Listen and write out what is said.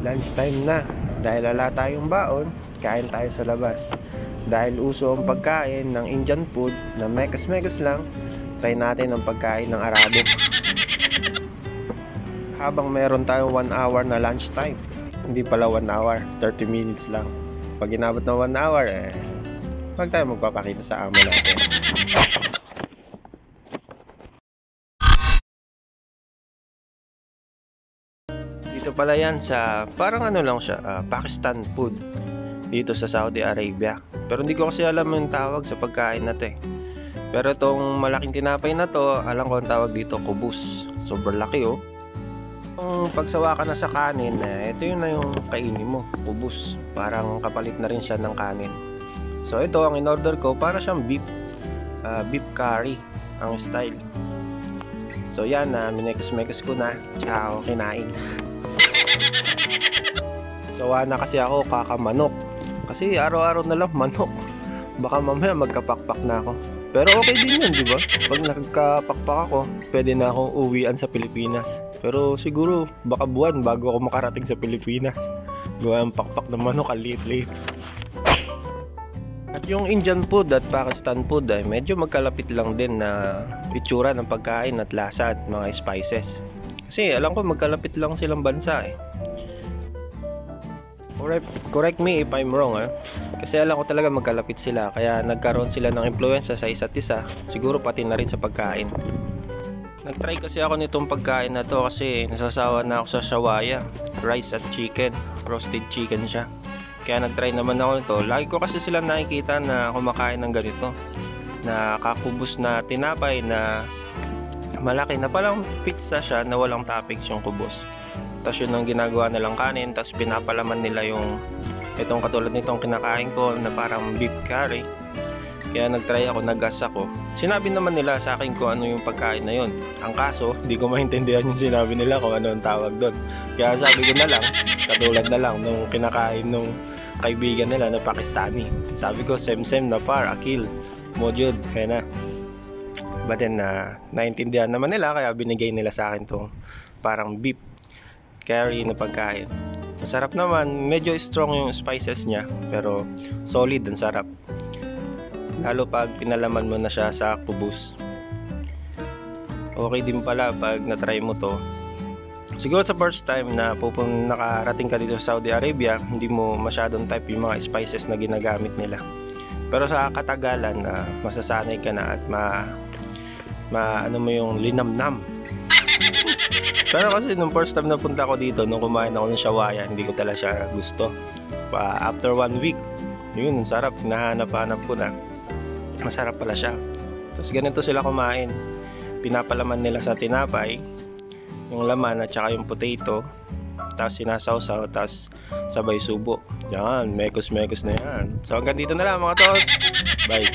Lunchtime na. Dahil wala tayong baon, kain tayo sa labas. Dahil uso ang pagkain ng Indian food na mekas-mekas lang, try natin ang pagkain ng Arabo. Habang meron tayong 1 hour na lunchtime, hindi pala 1 hour, 30 minutes lang. Pag inabot na 1 hour, wag tayo magpapakita sa amo natin. Dito pala yan sa, parang ano lang siya, Pakistan food dito sa Saudi Arabia. Pero hindi ko kasi alam yung tawag sa pagkain na to eh. Pero itong malaking tinapay na to, alam ko ang tawag dito, kubus. Sobrang laki oh. Kung pagsawa ka na sa kanin, ito yun na yung kainin mo, kubus. Parang kapalit na rin siya ng kanin. So ito ang in-order ko, para siyang beef curry ang style. So yan, minekos-mekos ko na, tsaka ako kinain. Sawa na kasi ako kakamanok. Kasi araw-araw na lang manok. Baka mamaya magkapakpak na ako. Pero okay din yun, di ba? Pag nagkapakpak ako, pwede na akong uwian sa Pilipinas. Pero siguro, baka buwan bago ako makarating sa Pilipinas. Gawa ang pakpak ng manok, liit-liit. At yung Indian food at Pakistan food ay medyo magkalapit lang din na itsura ng pagkain at lasa at mga spices. Kasi alam ko magkalapit lang silang bansa eh. Correct me if I'm wrong Kasi alam ko talaga magkalapit sila, kaya nagkaroon sila ng impluwensya sa isa't isa, siguro pati na rin sa pagkain. Nagtry kasi ako nitong pagkain na to kasi nasasawa na ako sa shawaya, rice at chicken, roasted chicken siya. Kaya nagtry naman ako nito. Lagi ko kasi sila nakikita na kumakain ng ganito, na kakubos na tinapay na malaki na palang pizza siya na walang toppings yung kubos. Tapos yun ang ginagawa nilang kanin, tapos pinapalaman nila yung itong katulad nitong kinakain ko na parang beef curry. Kaya nagtry ako, nag-gas ako. Sinabi naman nila sa akin kung ano yung pagkain na yun. Ang kaso, di ko maintindihan yung sinabi nila kung ano ang tawag doon. Kaya sabi ko na lang, katulad na lang nung kinakain nung kaibigan nila na Pakistani. Sabi ko, sem-sem na par, akil, mojud, kaya na. But then, naintindihan naman nila, kaya binigay nila sa akin tong parang beef curry na pagkain. Masarap naman, medyo strong yung spices niya, pero solid and sarap. Lalo pag pinalaman mo na siya sa kubus. Okay din pala pag na-try mo to. Siguro sa first time na nakarating ka dito sa Saudi Arabia, hindi mo masyadong type yung mga spices na ginagamit nila. Pero sa katagalan, masasanay ka na at ano mo yung linamnam. Pero kasi nung first time na punta ko dito, nung kumain ako ng shawaya, hindi ko talaga siya gusto. After 1 week, yun, sarap, nahanap-hanap ko na. Masarap pala siya. Tapos ganito sila kumain. Pinapalaman nila sa tinapay yung laman at saka yung potato. Tapos sinasawsaw, tapos sabay subo. Yan, mekos-mekos na yan. So hanggang dito na lang mga tos. Bye.